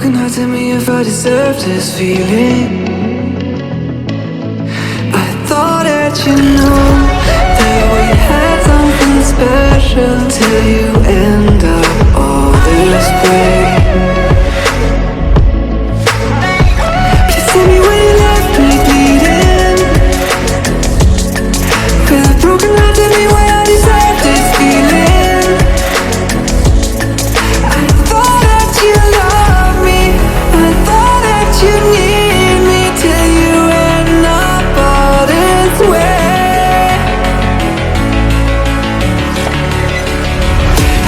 broken heart, tell me if I deserve this feeling. I thought that you knew that we had something special till you end up all this way. Please tell me when you left me bleeding. With a broken heart, tell me why I deserve this feeling. I thought that you loved me, I thought that you need me till you end up all this way.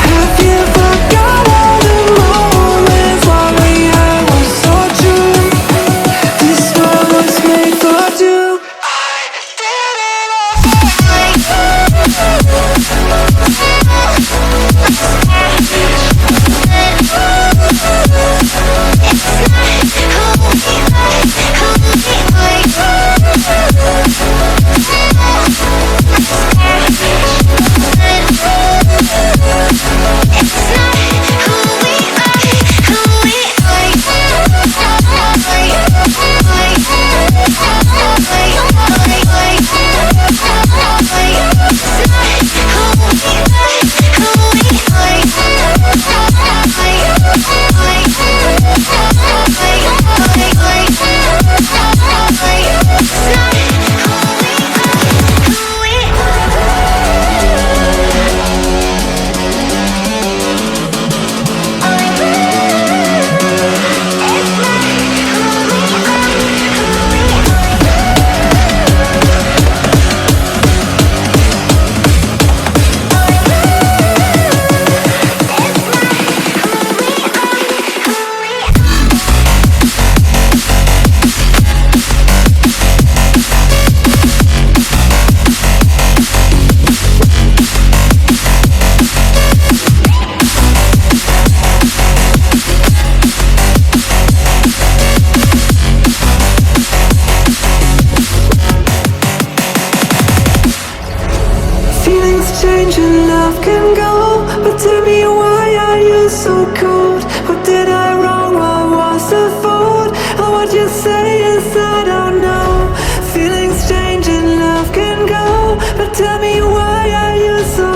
Have you forgot all the moments while we had was so true? This world was made for two. I did it change and love can go, but tell me why are you so cold? What did I wrong? What was the fault? Or what you say is I don't know. Feelings change and love can go, but tell me why are you so